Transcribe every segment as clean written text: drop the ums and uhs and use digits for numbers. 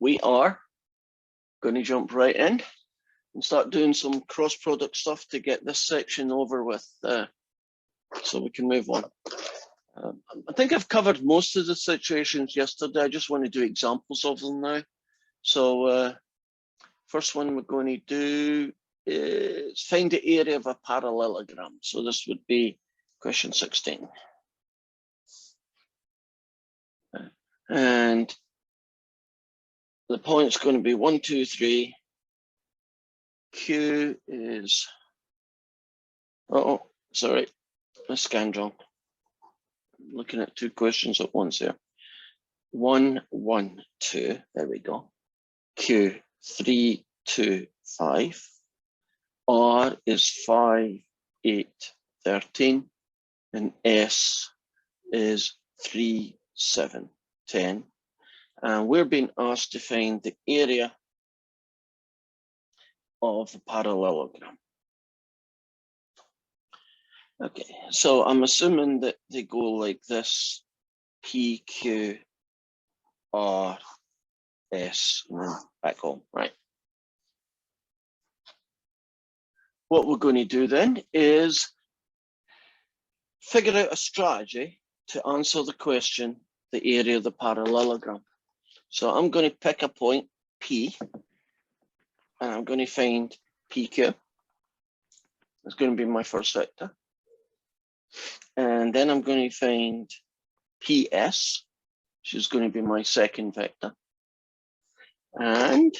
we are going to jump right in and start doing some cross product stuff to get this section over with, so we can move on. I think I've covered most of the situations yesterday. I just want to do examples of them now. So first one we're going to do is find the area of a parallelogram. So this would be question 16. And the point's going to be 1, 2, 3. Q is, oh, sorry, I scanned wrong. I'm looking at two questions at once here. 1, 1, 2, there we go. Q, 3, 2, 5. R is 5, 8, 13. And S is 3, 7, 10. And we're being asked to find the area of the parallelogram. Okay, so I'm assuming that they go like this: P, Q, R, S, and then back home, right? What we're going to do then is figure out a strategy to answer the question, the area of the parallelogram. So I'm going to pick a point, P, and I'm going to find PQ. That's going to be my first vector. And then I'm going to find PS, which is going to be my second vector. And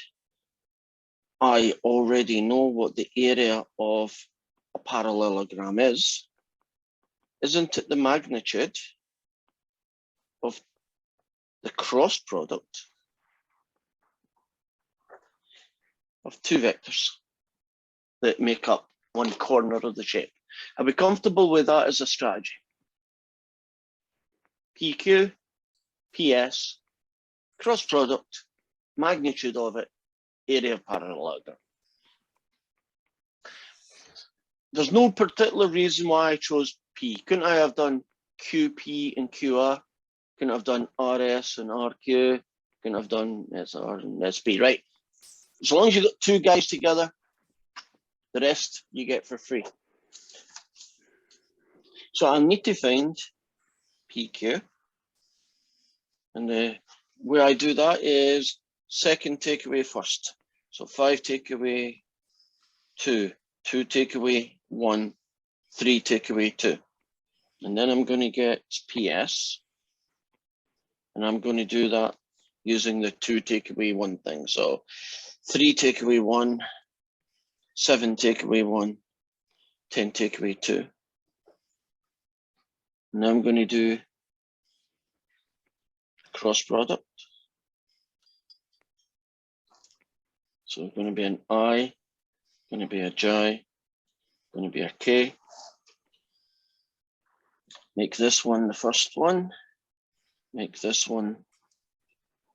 I already know what the area of a parallelogram is. Isn't it the magnitude of the cross product of two vectors that make up one corner of the shape? Are we comfortable with that as a strategy? PQ, PS, cross product, magnitude of it, area of parallelogram. There's no particular reason why I chose P. Couldn't I have done QP and QR? Couldn't have done RS and RQ? Couldn't have done SR and SP, right? As long as you got two guys together, the rest you get for free. So I need to find PQ. And the way I do that is second takeaway first. So 5 take away 2, 2 take away 1, 3 take away 2. And then I'm going to get PS. And I'm going to do that using the 2 take away 1 thing. So 3 take away 1, 7 take away 1, 10 take away 2. And I'm going to do cross product. So it's going to be an I, going to be a J, going to be a K. Make this one the first one. Make this one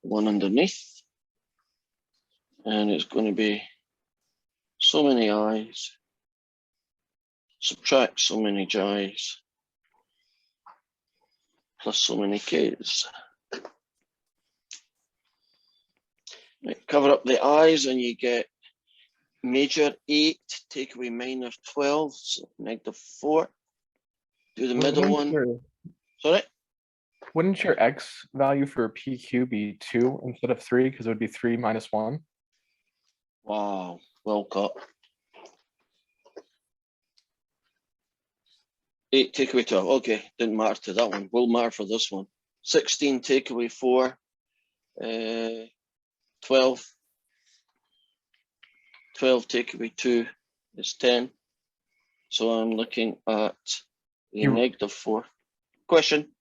the one underneath. And it's going to be so many I's, subtract so many J's, plus so many K's. Right, cover up the I's and you get major 8, take away minor 12, so -4. Do the middle one. Sorry? Wouldn't your X value for PQ be 2 instead of 3? Because it would be 3 minus 1. Wow, well caught. 8 take away 12. Okay, didn't matter to that one. Will matter for this one. 16 take away 4. 12. 12 take away 2 is 10. So I'm looking at a -4. Question?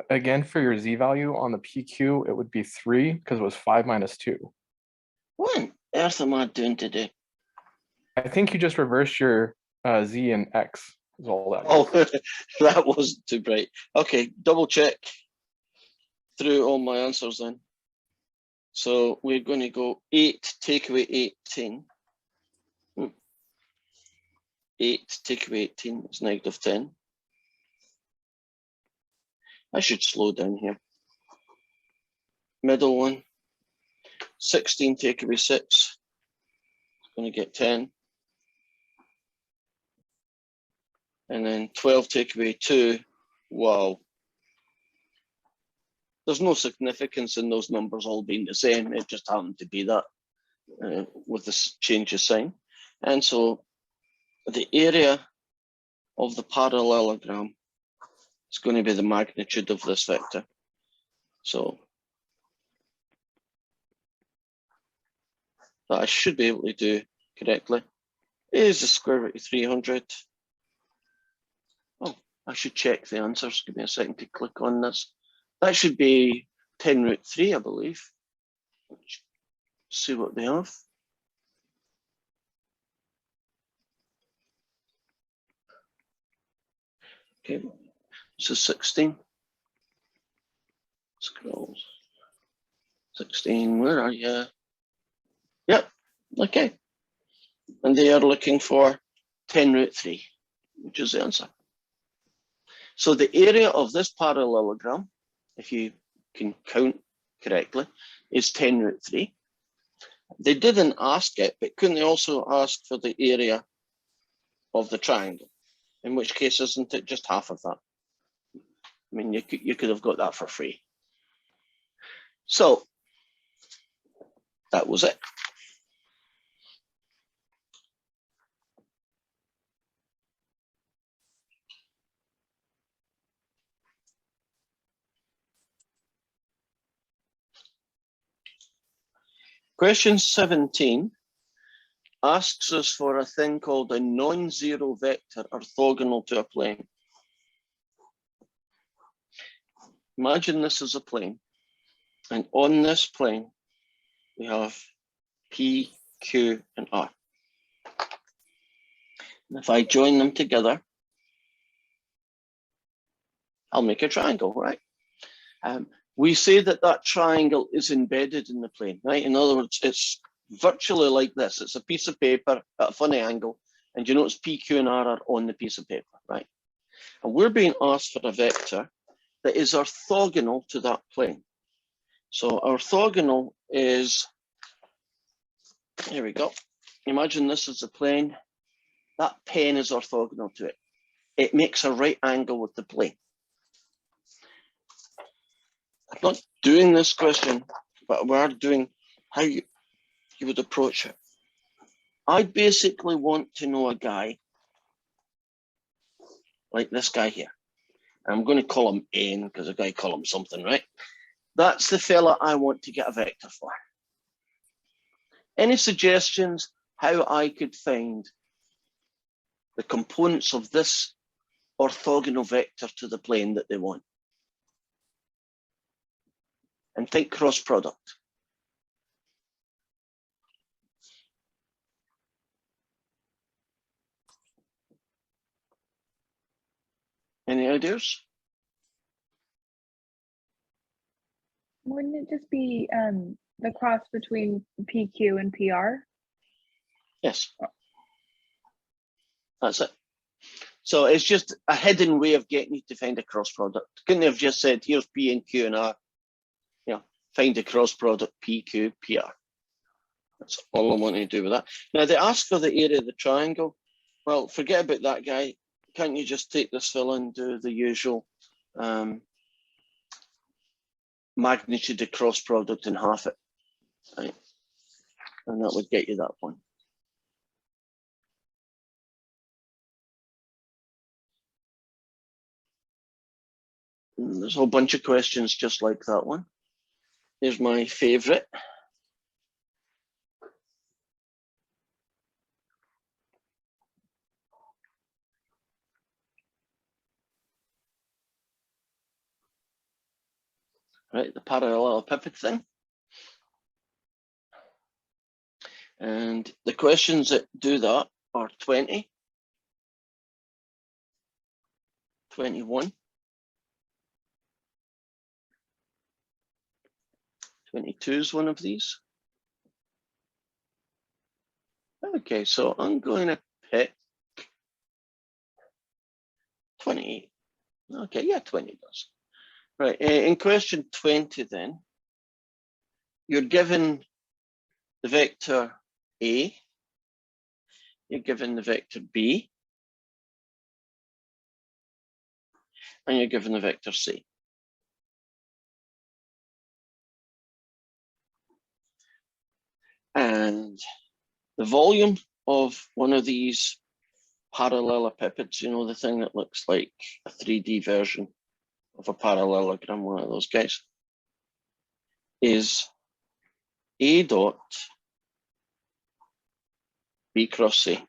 Again, for your Z value on the PQ, it would be 3 because it was 5 minus 2. What on earth am I doing today? I think you just reversed your Z and X. Is all that. Oh, that wasn't too bright. Okay, double check through all my answers then. So we're going to go 8 take away 18. 8 take away 18 is -10. I should slow down here. Middle one, 16 take away 6, it's going to get 10. And then 12 take away 2, wow. There's no significance in those numbers all being the same. It just happened to be that with this change of sign. And so the area of the parallelogram is going to be the magnitude of this vector. So that I should be able to do correctly is the square root of 300. Oh, I should check the answers. Give me a second to click on this. That should be 10 root 3, I believe. Let's see what they have. Okay, so 16. Scroll. 16, where are you? Yep, okay. And they are looking for 10 root 3, which is the answer. So the area of this parallelogram, if you can count correctly, is 10 root 3. They didn't ask it, but couldn't they also ask for the area of the triangle? In which case, isn't it just half of that? I mean, you could have got that for free. So that was it. Question 17 asks us for a thing called a non-zero vector orthogonal to a plane. Imagine this is a plane, and on this plane we have P, Q, and R. And if I join them together, I'll make a triangle, right? We say that that triangle is embedded in the plane, right? In other words, it's virtually like this. It's a piece of paper at a funny angle, and you notice P, Q, and R are on the piece of paper, right? And we're being asked for a vector that is orthogonal to that plane. So orthogonal is, here we go. Imagine this is a plane. That pen is orthogonal to it. It makes a right angle with the plane. I'm not doing this question, but we're doing how you would approach it. I basically want to know a guy like this guy here. I'm going to call him N because a guy call him something, right? That's the fella I want to get a vector for. Any suggestions how I could find the components of this orthogonal vector to the plane that they want? And think cross product. Any ideas? Wouldn't it just be the cross between PQ and PR? Yes. That's it. So it's just a hidden way of getting you to find a cross product. Couldn't they have just said, here's P and Q and R, you know, find a cross product PQ, PR. That's all I want to do with that. Now they ask for the area of the triangle. Well, forget about that guy. Can't you just take this fill and do the usual magnitude of cross product and half it, right? And that would get you that one. And there's a whole bunch of questions just like that one. Here's my favorite. Right, the parallelepiped thing. And the questions that do that are 20, 21, 22 is one of these. Okay, so I'm going to pick 28. Okay, yeah, 20 does. Right, in question 20 then, you're given the vector A, you're given the vector B, and you're given the vector C. And the volume of one of these parallelepipeds, you know, the thing that looks like a 3D version of a parallelogram, one of those guys, is A dot B cross C.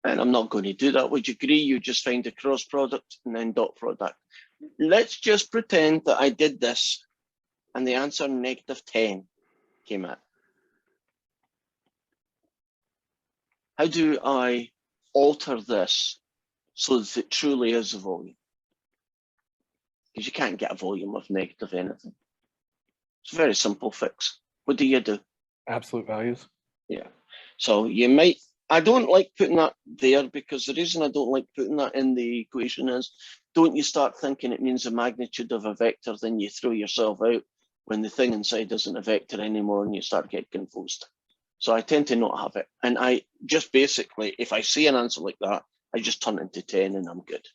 And I'm not going to do that. Would you agree? You just find the cross product and then dot product. Let's just pretend that I did this and the answer -10 came out. How do I alter this so that it truly is a volume? Because you can't get a volume of negative anything. It's a very simple fix. What do you do? Absolute values. Yeah. So you might, I don't like putting that there because the reason I don't like putting that in the equation is, don't you start thinking it means the magnitude of a vector, then you throw yourself out when the thing inside isn't a vector anymore and you start getting confused. So I tend to not have it. And I just basically, if I see an answer like that, I just turn it into 10 and I'm good.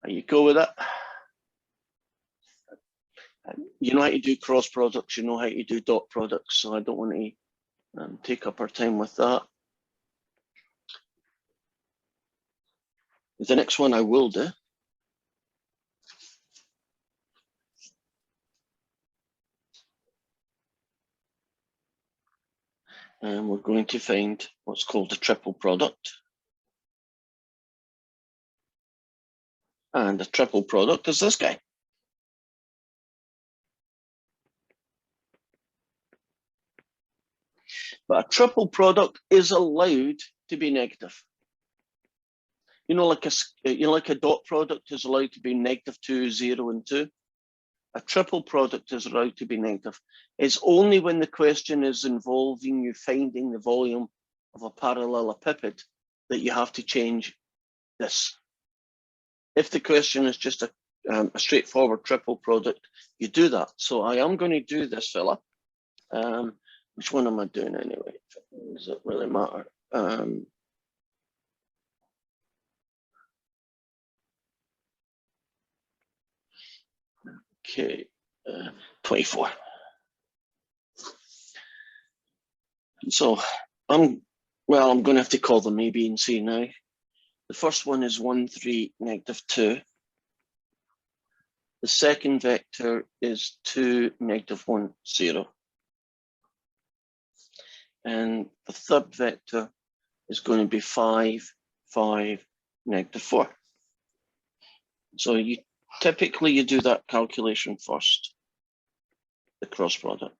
Are you cool with that? You know how to do cross products, you know how to do dot products, so I don't want to take up our time with that. The next one I will do. And we're going to find what's called a triple product. And a triple product is this guy. But a triple product is allowed to be negative. You know, like a dot product is allowed to be -2, 0, and 2. A triple product is allowed to be negative. It's only when the question is involving you finding the volume of a parallelepiped that you have to change this. If the question is just a straightforward triple product, you do that. So I am going to do this fella. Which one am I doing anyway? Does it really matter? Okay, 24. So I'm going to have to call them A, B, and C now. The first one is 1, 3, -2. The second vector is 2, -1, 0. And the third vector is going to be 5, 5, -4. So you typically do that calculation first, the cross product.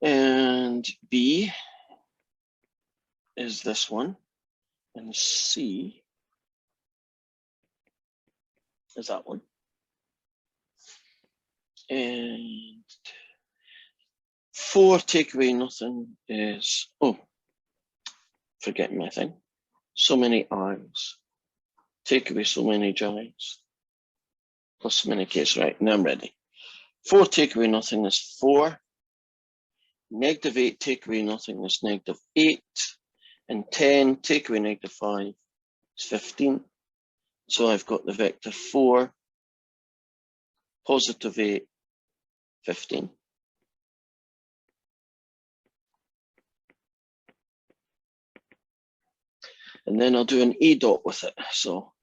And B is this one, and C is that one. And 4 take away nothing is, oh, forgetting my thing. So many I's, take away so many J's, plus so many K's, right, now I'm ready. 4 take away nothing is 4. -8 take away nothing is -8. And 10 take away -5 is 15. So I've got the vector 4, +8, 15. And then I'll do an A dot with it. So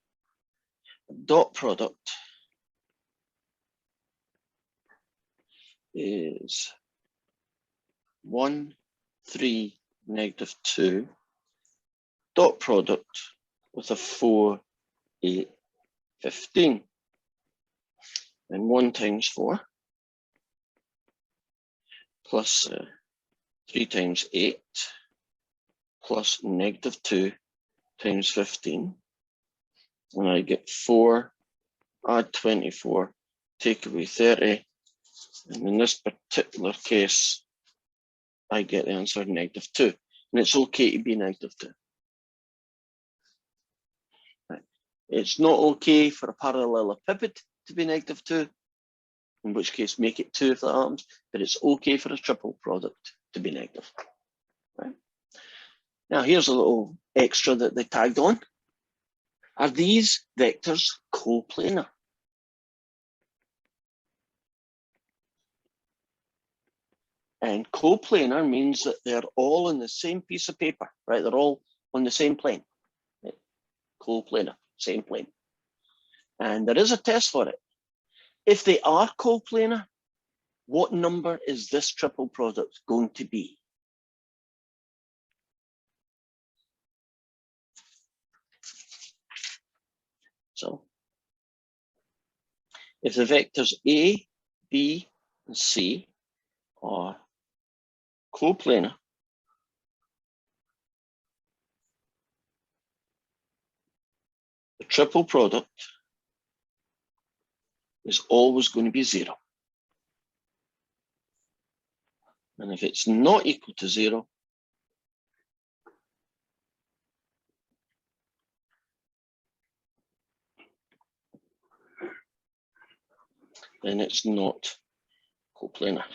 dot product is 1, 3, -2, dot product with a 4, 8, 15. And 1 times 4 plus 3 times 8 plus -2 times 15. And I get 4, add 24, take away 30. And in this particular case, I get the answer -2. And it's okay to be -2. It's not okay for a parallelepiped to be -2, in which case make it 2 if that happens, but it's okay for a triple product to be negative. Right? Now here's a little extra that they tagged on. Are these vectors coplanar? And coplanar means that they're all on the same piece of paper, right? They're all on the same plane. Right? Coplanar, same plane. And there is a test for it. If they are coplanar, what number is this triple product going to be? So if the vectors A, B, and C are coplanar, the triple product is always going to be 0. And if it's not equal to 0, then it's not coplanar.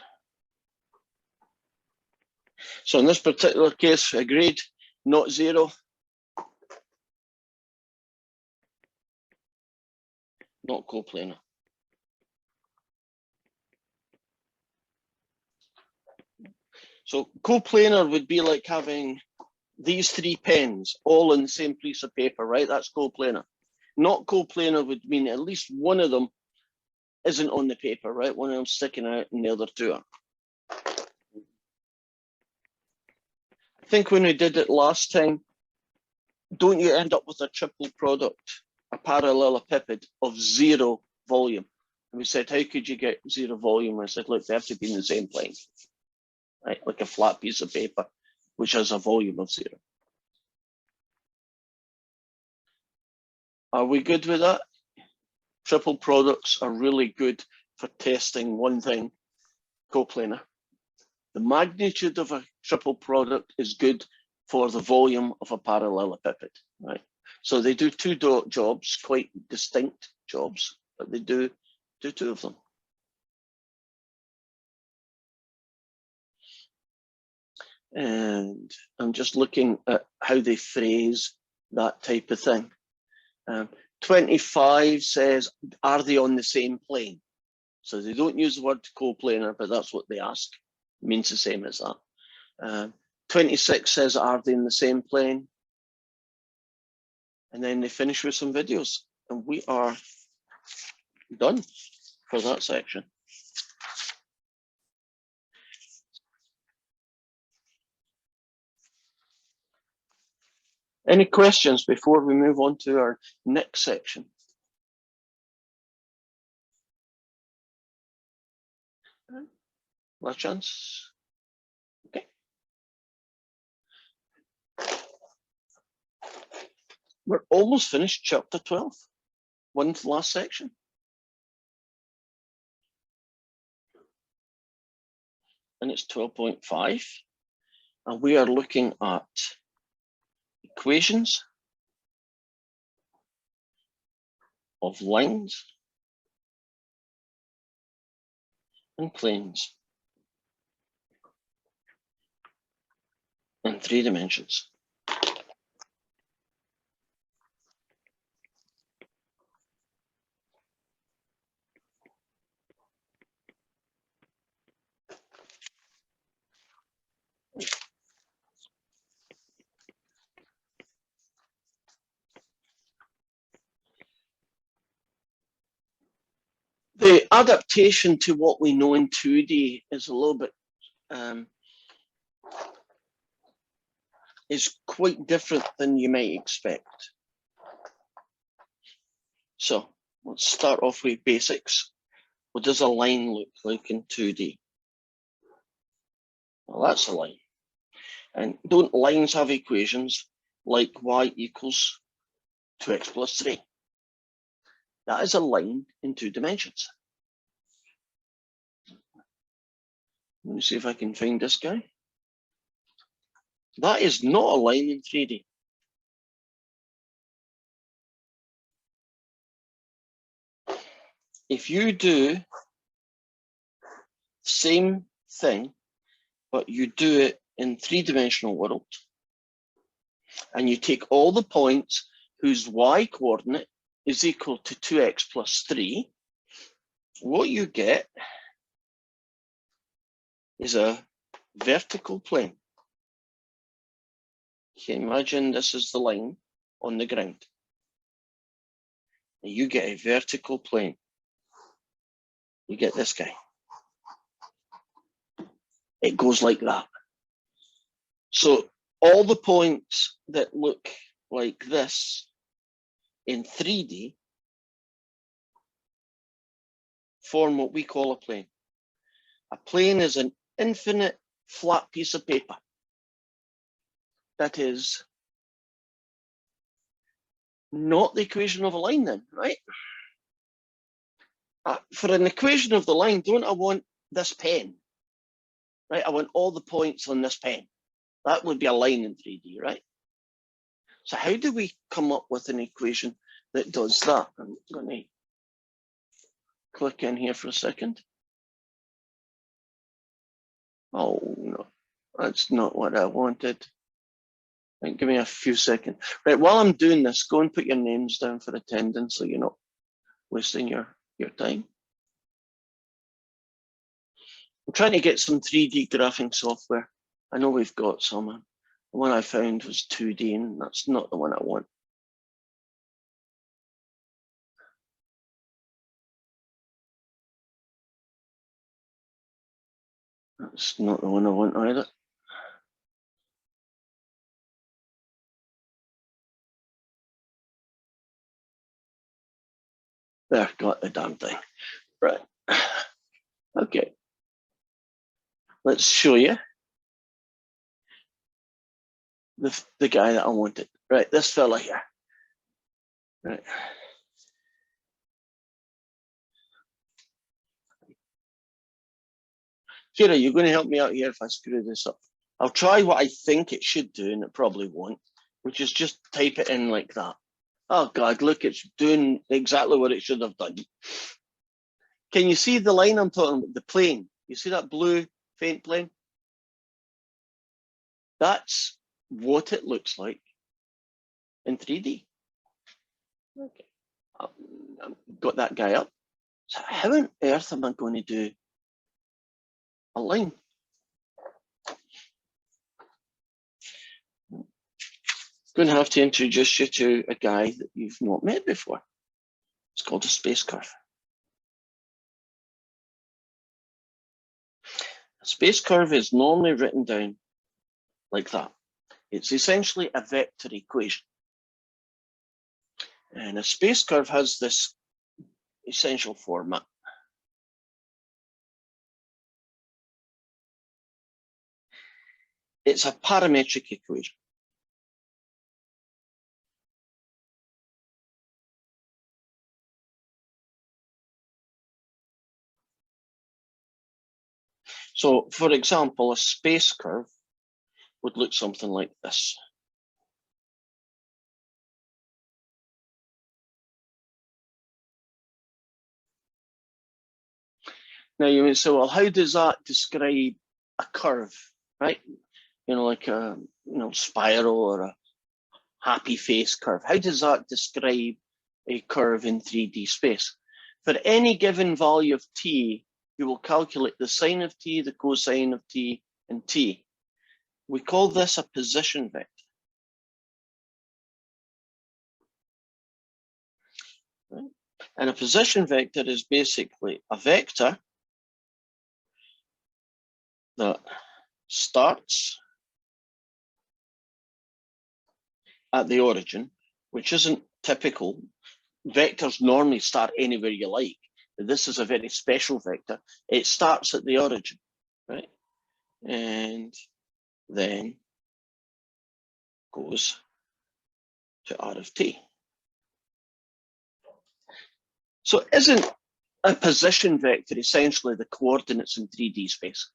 So in this particular case, agreed, not 0. Not coplanar. So coplanar would be like having these 3 pens all on the same piece of paper, right? That's coplanar. Not coplanar would mean at least one of them isn't on the paper, right? One of them sticking out and the other 2 are. I think when we did it last time, don't you end up with a triple product, a parallelepiped of 0 volume? And we said, how could you get 0 volume? I said, look, they have to be in the same plane, right? Like a flat piece of paper, which has a volume of 0. Are we good with that? Triple products are really good for testing one thing, coplanar. The magnitude of a triple product is good for the volume of a parallelepiped, right? So they do 2 jobs, quite distinct jobs, but they do 2 of them. And I'm just looking at how they phrase that type of thing. 25 says, are they on the same plane? So they don't use the word coplanar, but that's what they ask. It means the same as that. 26 says, are they in the same plane? And then they finish with some videos. And we are done for that section. Any questions before we move on to our next section? Last chance. Okay. We're almost finished chapter 12. One last section. And it's 12.5. And we are looking at equations of lines and planes in 3 dimensions. The adaptation to what we know in 2D is a little bit, is quite different than you might expect. So let's start off with basics. What does a line look like in 2D? Well, that's a line. And don't lines have equations like y equals 2x plus 3? That is a line in 2 dimensions. Let me see if I can find this guy. That is not a line in 3D. if you do the same thing, but you do it in three-dimensional world, and you take all the points whose y coordinate is equal to 2x plus 3, what you get is a vertical plane. Okay, imagine this is the line on the ground. And you get a vertical plane. You get this guy. It goes like that. So all the points that look like this in 3D form what we call a plane. A plane is an infinite flat piece of paper that is not the equation of a line then, right? For an equation of the line, don't I want this pen, right? I want all the points on this pen. That would be a line in 3D, right? So how do we come up with an equation that does that? I'm going to click in here for a second. Oh, no, that's not what I wanted. Right, give me a few seconds. Right, while I'm doing this, go and put your names down for attendance so you're not wasting your time. I'm trying to get some 3D graphing software. I know we've got some. The one I found was 2D, and that's not the one I want. That's not the one I want either. There, got the damn thing. Right. Okay. Let's show you the guy that I wanted. Right, this fella here. Right. Kira, you're going to help me out here if I screw this up. I'll try what I think it should do, and it probably won't, which is just type it in like that. Oh God, look, it's doing exactly what it should have done. Can you see the line I'm talking about, the plane? You see that blue faint plane? That's what it looks like in 3D. Okay, I've got that guy up. So how on earth am I going to do a line? Going to have to introduce you to a guy that you've not met before. It's called a space curve. A space curve is normally written down like that. It's essentially a vector equation. And a space curve has this essential format. It's a parametric equation. So, for example, a space curve would look something like this. Now you may say, well, how does that describe a curve, right? You know, like a spiral or a happy face curve. How does that describe a curve in 3D space? For any given value of t, you will calculate the sine of t, the cosine of t, and t. We call this a position vector. Right? And a position vector is basically a vector that starts at the origin, which isn't typical. Vectors normally start anywhere you like. This is a very special vector. It starts at the origin, right? And then goes to r of t. So isn't a position vector essentially the coordinates in 3D space?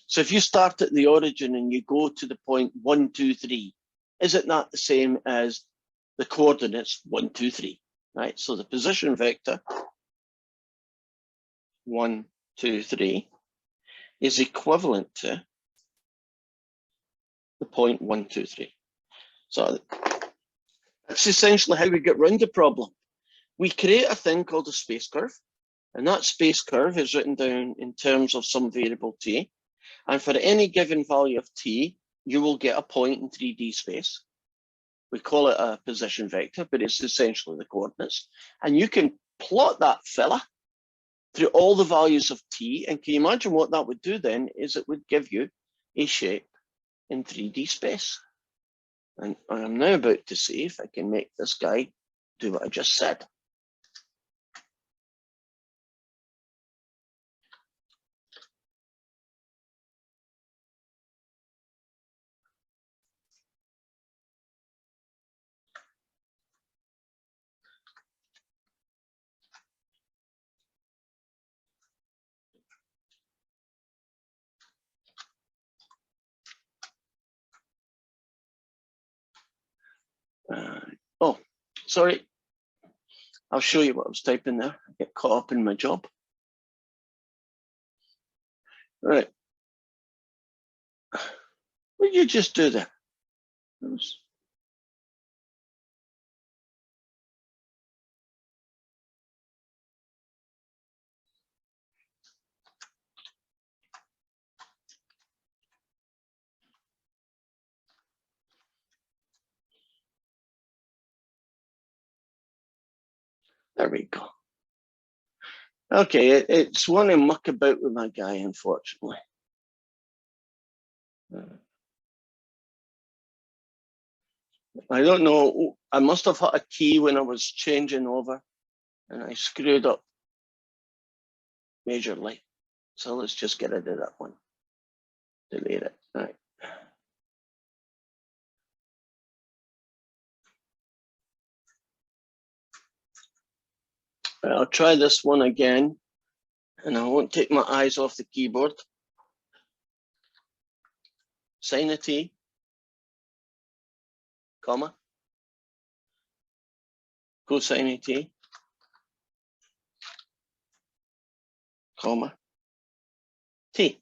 So if you start at the origin and you go to the point 1, 2, 3, isn't that the same as the coordinates 1, 2, 3? right? So the position vector 1, 2, 3 is equivalent to the point 1, 2, 3. So that's essentially how we get round the problem. We create a thing called a space curve, and that space curve is written down in terms of some variable t. And for any given value of t, you will get a point in 3D space. We call it a position vector, but it's essentially the coordinates. And you can plot that fella through all the values of t. And can you imagine what that would do then? Is it would give you a shape in 3D space. And I'm now about to see if I can make this guy do what I just said. Oh, sorry. I'll show you what I was typing there. I get caught up in my job. Right. What did you just do there? There we go. Okay, it's one to muck about with my guy, unfortunately. I don't know. I must have hit a key when I was changing over and I screwed up majorly. So let's just get rid of that one. Delete it. All right. I'll try this one again, and I won't take my eyes off the keyboard. Sine of t, comma, cosine of t, comma, t.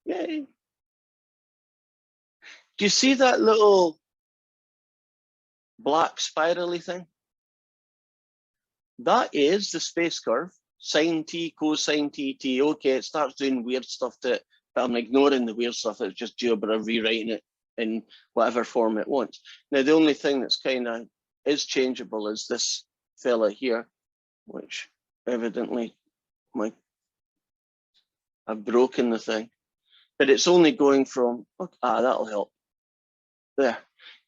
Yay. Do you see that little black spirally thing? That is the space curve, sine t, cosine t, t. Okay, it starts doing weird stuff to it, but I'm ignoring the weird stuff. It's just GeoBra rewriting it in whatever form it wants. Now, the only thing that's kind of is changeable is this fella here, which evidently I've broken the thing, but it's only going from, that'll help. There.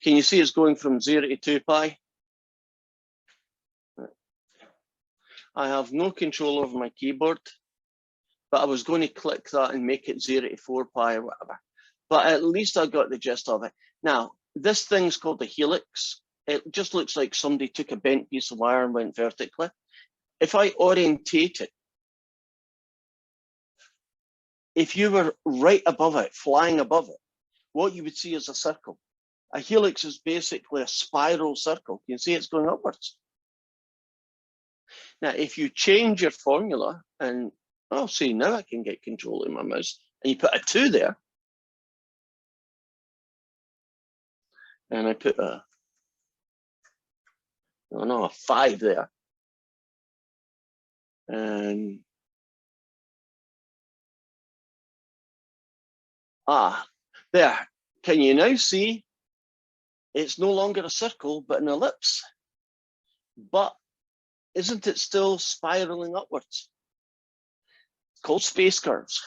Can you see it's going from 0 to 2 pi? I have no control over my keyboard, but I was going to click that and make it 0 to 4 pi or whatever. But at least I got the gist of it. Now, this thing's called the helix. It just looks like somebody took a bent piece of wire and went vertically. If I orientate it, if you were right above it, flying above it, what you would see is a circle. A helix is basically a spiral circle. You can see it's going upwards. Now, if you change your formula and, oh, see, now I can get control in my mouse, and you put a 2 there, and I put a 5 there, and there. Can you now see it's no longer a circle, but an ellipse? But isn't it still spiraling upwards? It's called space curves.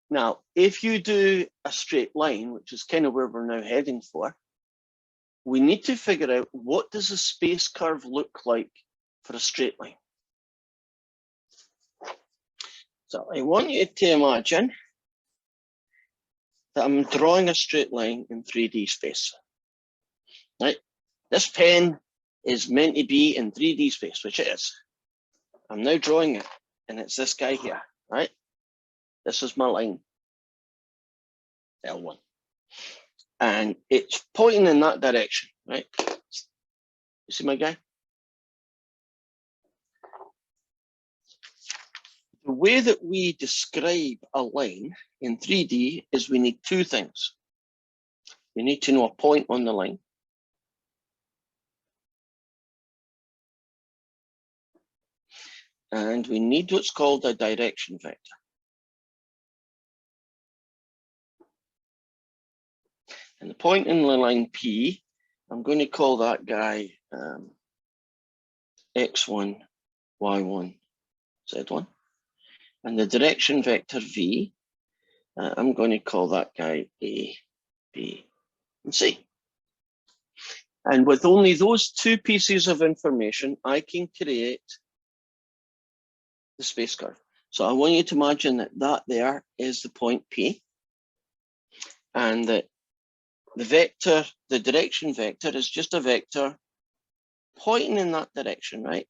Now, if you do a straight line, which is kind of where we're now heading for, we need to figure out what does a space curve look like for a straight line. So I want you to imagine that I'm drawing a straight line in 3D space. Right? This pen is meant to be in 3D space, which it is. I'm now drawing it, and it's this guy here, right? This is my line, L1. And it's pointing in that direction, right? You see my guy? The way that we describe a line in 3D is we need two things. We need to know a point on the line. And we need what's called a direction vector. And the point in the line P, I'm going to call that guy x1, y1, z1. And the direction vector V, I'm going to call that guy A, B, and C. And with only those two pieces of information, I can create the space curve. So I want you to imagine that that there is the point P, and that the vector, the direction vector, is just a vector pointing in that direction, right?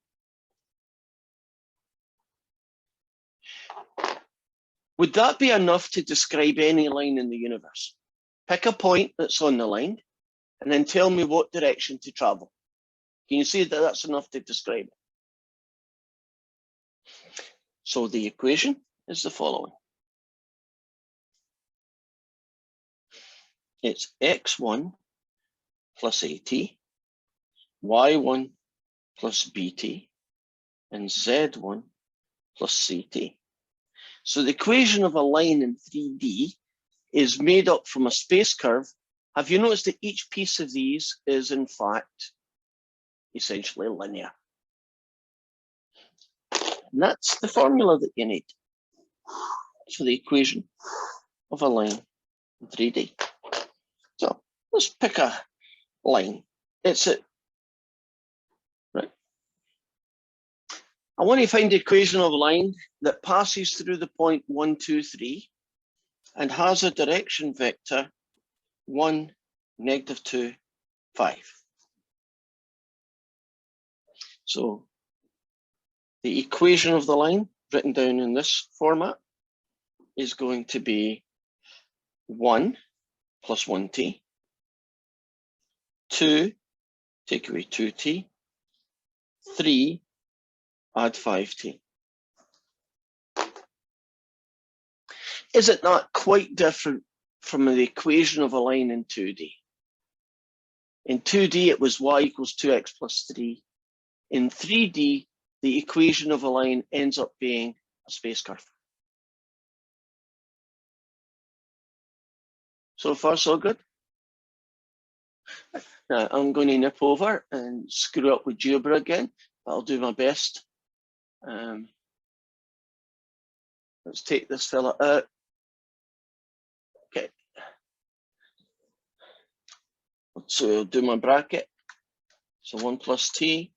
Would that be enough to describe any line in the universe? Pick a point that's on the line and then tell me what direction to travel. Can you see that that's enough to describe it? So the equation is the following. It's x1 plus at, y1 plus bt, and z1 plus ct. So the equation of a line in 3D is made up from a space curve. Have you noticed that each piece of these is in fact essentially linear? And that's the formula that you need for the equation of a line in 3D. So let's pick a line. It's it, right? I want to find the equation of a line that passes through the point 1, 2, 3 and has a direction vector 1, -2, 5. So the equation of the line written down in this format is going to be 1 plus 1t, 2 take away 2t, 3 add 5t. Is it not quite different from the equation of a line in 2D? In 2D, it was y equals 2x plus 3. In 3D, the equation of a line ends up being a space curve. So far, so good. Now, I'm going to nip over and screw up with GeoBra again, but I'll do my best. Let's take this fella out. Okay. So I'll do my bracket. So 1 plus t,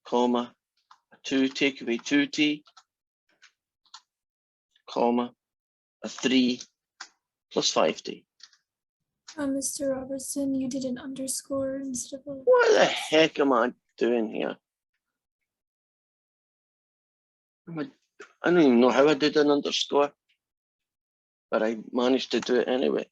comma, 2 take away 2t, comma, a 3 plus 5t. Mr. Robertson, you did an underscore instead of a... What the heck am I doing here? I don't even know how I did an underscore, but I managed to do it anyway.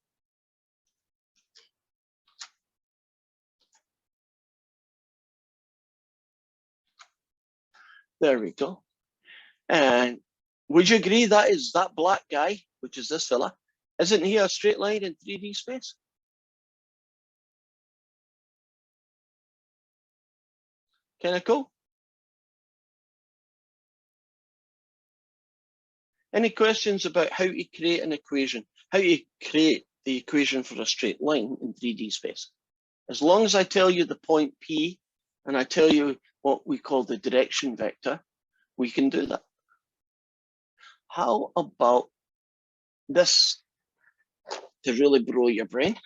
There we go. And would you agree that is that black guy, which is this fella, isn't he a straight line in 3D space? Kind of cool. Any questions about how to create an equation, how to create the equation for a straight line in 3D space? As long as I tell you the point P and I tell you what we call the direction vector, we can do that. How about this to really blow your brain?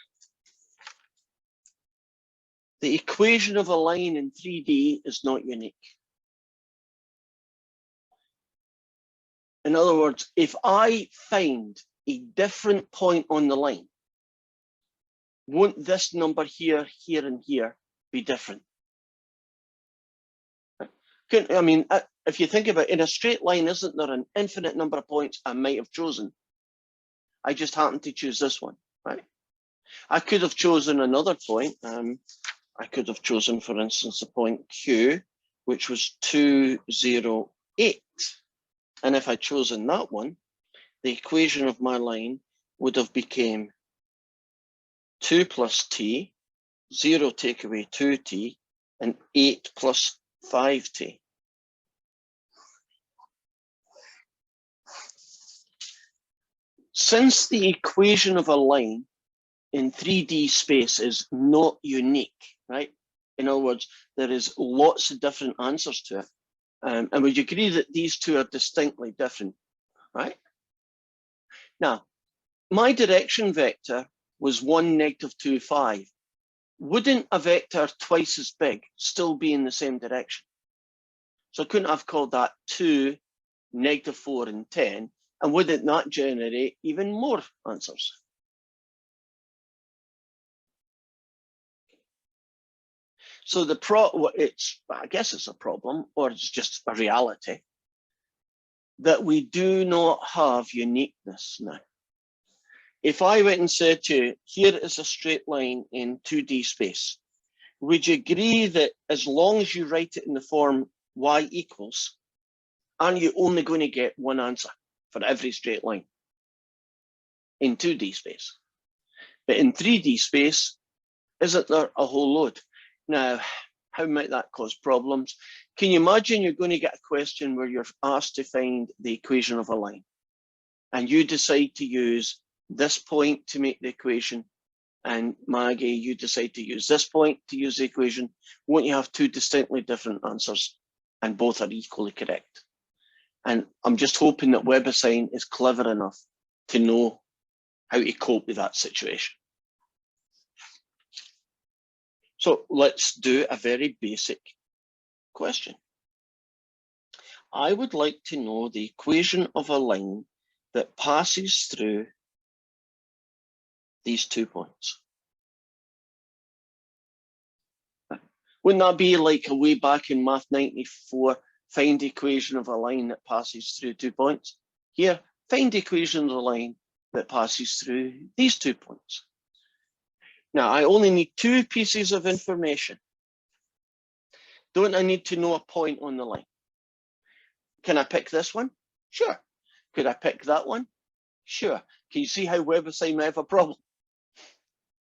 The equation of a line in 3D is not unique. In other words, if I find a different point on the line, won't this number here, here, and here be different? I mean, if you think about it, in a straight line, isn't there an infinite number of points I might have chosen? I just happened to choose this one, right? I could have chosen another point. I could have chosen, for instance, the point Q, which was 2, 0, 8. And if I'd chosen that one, the equation of my line would have became 2 plus t, 0 take away 2t, and 8 plus 5t. Since the equation of a line in 3D space is not unique, right? In other words, there is lots of different answers to it. And would you agree that these two are distinctly different, right? Now, my direction vector was 1, negative 2, 5. Wouldn't a vector twice as big still be in the same direction? So I couldn't have called that 2, negative 4, and 10. And wouldn't that generate even more answers? So I guess it's a problem, or it's just a reality, that we do not have uniqueness now. If I went and said to you, here is a straight line in 2D space, would you agree that as long as you write it in the form y equals, aren't you only going to get one answer for every straight line in 2D space? But in 3D space, isn't there a whole load? Now, how might that cause problems? Can you imagine you're going to get a question where you're asked to find the equation of a line, and you decide to use this point to make the equation, and Maggie, you decide to use this point to use the equation? Won't you have two distinctly different answers, and both are equally correct? And I'm just hoping that WebAssign is clever enough to know how to cope with that situation. So let's do a very basic question. I would like to know the equation of a line that passes through these 2 points. Wouldn't that be like a way back in Math 94, find the equation of a line that passes through 2 points? Here, find the equation of the line that passes through these 2 points. Now, I only need 2 pieces of information. Don't I need to know a point on the line? Can I pick this one? Sure. Could I pick that one? Sure. Can you see how WebAssign might have a problem?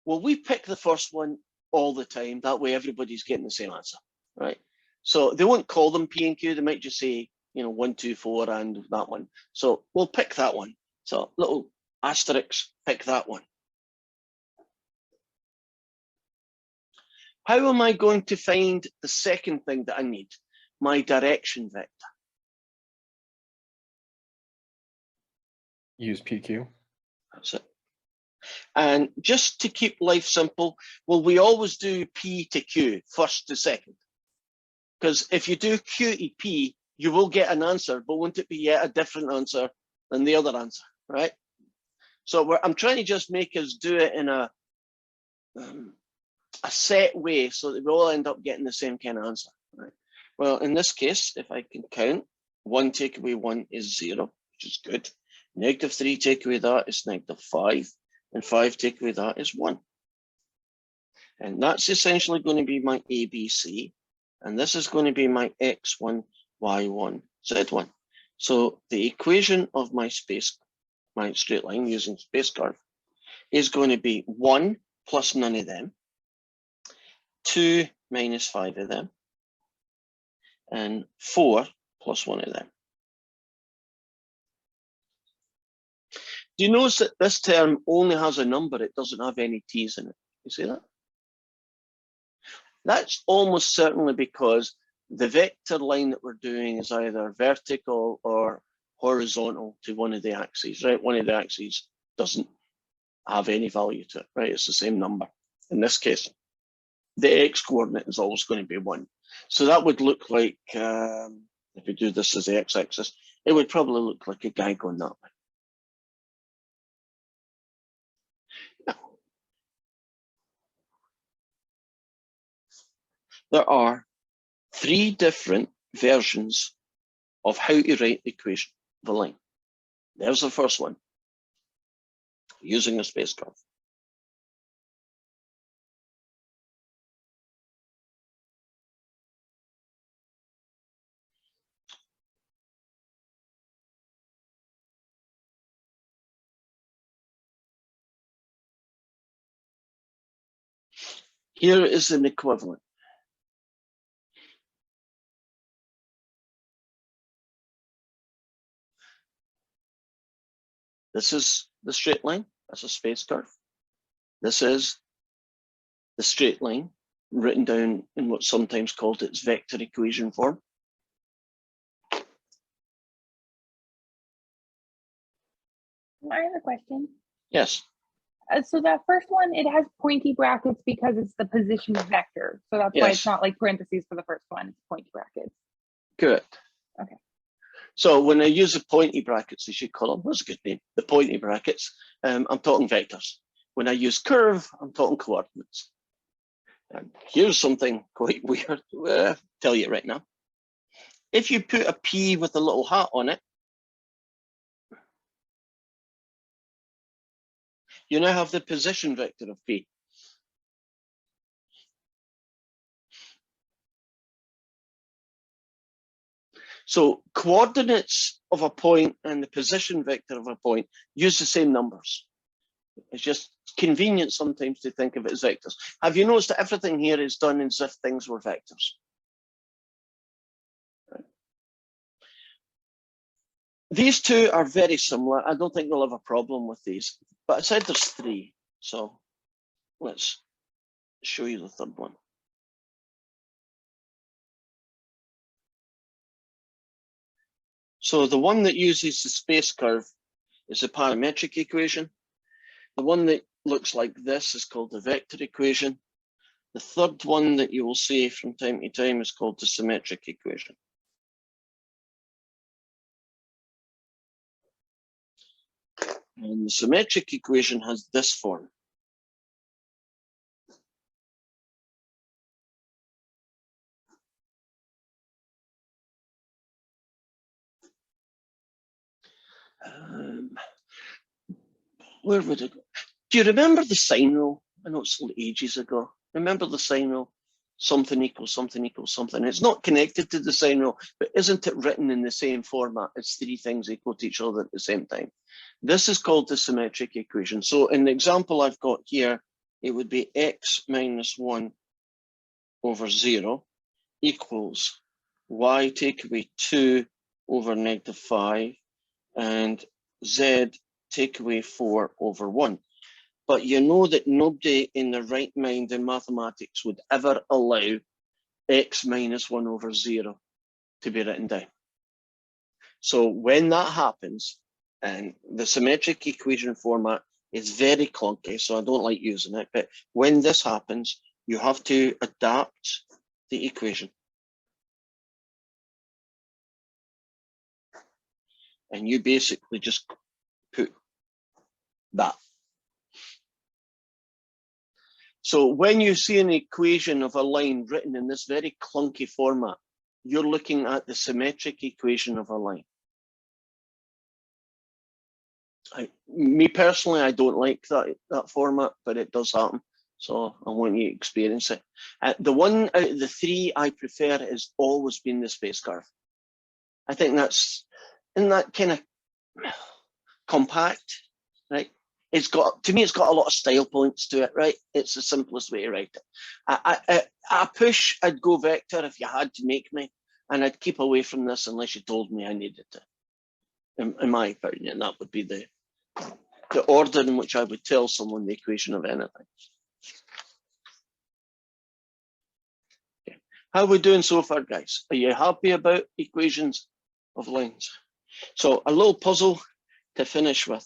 Well, we pick the first one all the time. That way everybody's getting the same answer, right? So they won't call them P and Q. They might just say, 1, 2, 4, and that one. So we'll pick that one. So little asterisk, pick that one. How am I going to find the second thing that I need? My direction vector. Use PQ. That's it. And just to keep life simple, well, we always do P to Q, first to second. Because if you do Q to P, you will get an answer, but won't it be yet a different answer than the other answer, right? So I'm trying to just make us do it in a set way so that we all end up getting the same kind of answer, right? Well, in this case, if I can count, 1 take away 1 is 0, which is good. Negative 3 take away that is negative 5, and 5 take away that is 1. And that's essentially going to be my ABC, and this is going to be my X1, Y1, Z1. So the equation of my straight line using space curve is going to be 1 plus none of them, 2 minus 5 of them, and 4 plus 1 of them. Do you notice that this term only has a number? It doesn't have any t's in it. You see that? That's almost certainly because the vector line that we're doing is either vertical or horizontal to one of the axes, right? One of the axes doesn't have any value to it, right? It's the same number. In this case, the x coordinate is always going to be 1. So that would look like, if we do this as the x-axis, it would probably look like a guy going that way. Now, there are 3 different versions of how to write the equation of a line. There's the first one, using a space curve. Here is an equivalent. This is the straight line. That's a space curve. This is the straight line written down in what's sometimes called its vector equation form. I have a question. Yes, So that first one, it has pointy brackets because it's the position vector. So that's why Yes. it's not like parentheses for the first one, it's pointy brackets. correct. Okay. So when I use the pointy brackets, as you call them, that's a good name, the pointy brackets, I'm talking vectors. When I use curve, I'm talking coordinates. And here's something quite weird. I'll tell you right now. If you put a P with a little hat on it, you now have the position vector of P. So coordinates of a point and the position vector of a point use the same numbers. It's just convenient sometimes to think of it as vectors. Have you noticed that everything here is done as if things were vectors? These two are very similar. I don't think we'll have a problem with these, but I said there's three. So let's show you the third one. So the one that uses the space curve is the parametric equation. The one that looks like this is called the vector equation. The third one that you will see from time to time is called the symmetric equation. And the symmetric equation has this form. Where would it go? Do you remember the sine rule? I know it's ages ago. Remember the sine rule? Something equals something equals something. It's not connected to the sine rule, but isn't it written in the same format as three things equal to each other at the same time? This is called the symmetric equation. So in the example I've got here, it would be x minus 1 over 0 equals y take away 2 over negative 5 and z take away 4 over 1. But you know that nobody in their right mind in mathematics would ever allow x minus 1 over 0 to be written down. So when that happens, and the symmetric equation format is very clunky, so I don't like using it, but when this happens, you have to adapt the equation. And you basically just put that. So when you see an equation of a line written in this very clunky format, you're looking at the symmetric equation of a line. Me personally, I don't like that format, but it does happen. So I want you to experience it. The one out of the three I prefer has always been the space curve. I think that's in that kind of compact, right? It's got, to me, it's got a lot of style points to it, right? It's the simplest way to write it. I push, I'd go vector if you had to make me, and I'd keep away from this unless you told me I needed to. In my opinion, that would be the order in which I would tell someone the equation of anything. Okay. How are we doing so far, guys? Are you happy about equations of lines? So a little puzzle to finish with.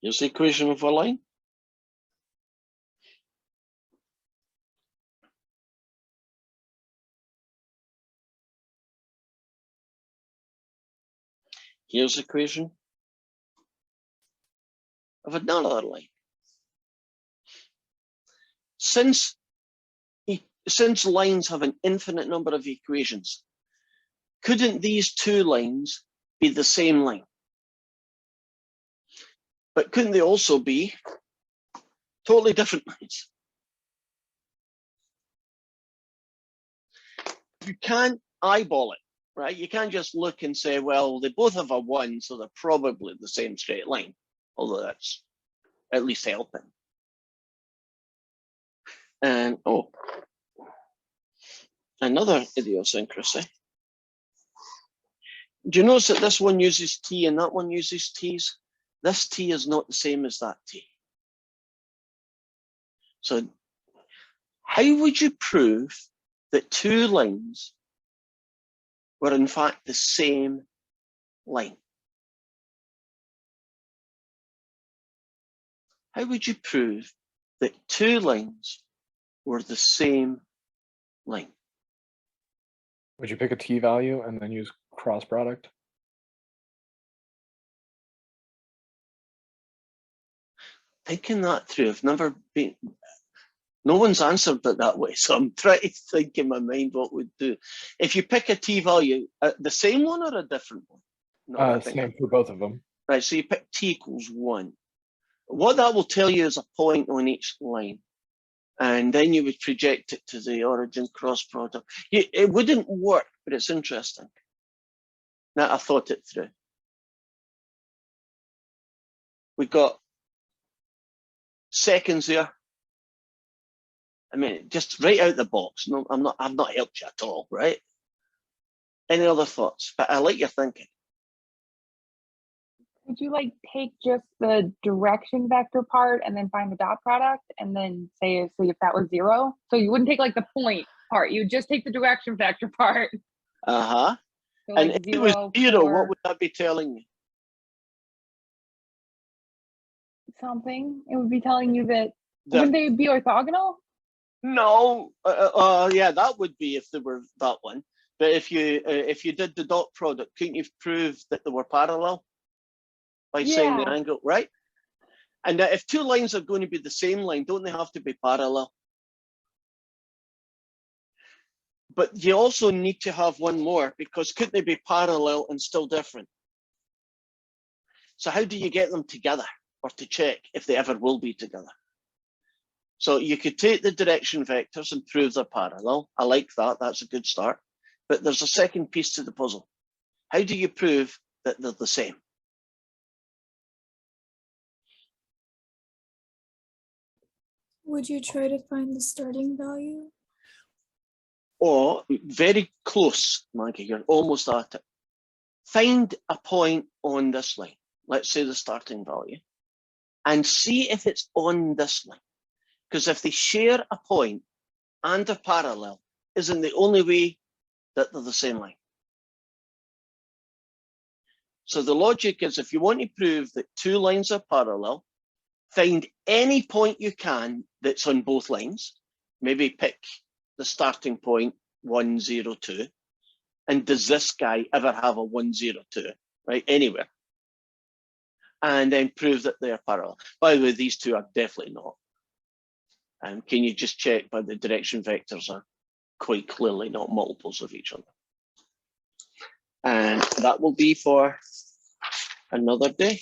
Here's the equation of a line. Here's the equation of another line. Since lines have an infinite number of equations, couldn't these two lines be the same line? But couldn't they also be totally different lines? you can't eyeball it, right? You can't just look and say, well, they both have a 1, so they're probably the same straight line, although that's at least helping. And, oh, another idiosyncrasy. Do you notice that this one uses T and that one uses T's? This T is not the same as that T. So how would you prove that 2 lines were in fact the same line? How would you prove that 2 lines were the same line? Would you pick a T value and then use cross product? Thinking that through, I've never been, no one's answered it that way, so I'm trying to think in my mind what would do. If you pick a T value, the same one or a different one? No, Same for both of them. right, so you pick T equals 1. What that will tell you is a point on each line. And then you would project it to the origin cross product. It wouldn't work, but it's interesting. Now I thought it through. We got seconds there. I mean, just right out the box. No, I've not helped you at all, right? Any other thoughts? But I like your thinking. Could you like take just the direction vector part and then find the dot product and then say if that was 0? So you wouldn't take like the point part, you would just take the direction vector part. Uh-huh. So And like if it was 0, 4, what would that be telling me? something. It would be telling you that, That- wouldn't they be orthogonal? No, yeah, that would be if they were that one. But if you did the dot product, couldn't you prove that they were parallel by saying the Yeah. angle, right? And if 2 lines are going to be the same line, don't they have to be parallel? But you also need to have one more, because couldn't they be parallel and still different? So how do you get them together, or to check if they ever will be together? So you could take the direction vectors and prove they're parallel. I like that, that's a good start. But there's a second piece to the puzzle. How do you prove that they're the same? Would you try to find the starting value? Or very close, Maggie, you're almost at it. Find a point on this line, let's say the starting value, and see if it's on this line. Because if they share a point and are parallel, isn't the only way that they're the same line. So the logic is, if you want to prove that 2 lines are parallel, find any point you can that's on both lines. Maybe pick the starting point 1, 0, 2. And does this guy ever have a 1, 0, 2, right? Anywhere. And then prove that they're parallel. By the way, these 2 are definitely not. Can you just check by the direction vectors are quite clearly not multiples of each other. And that will be for another day.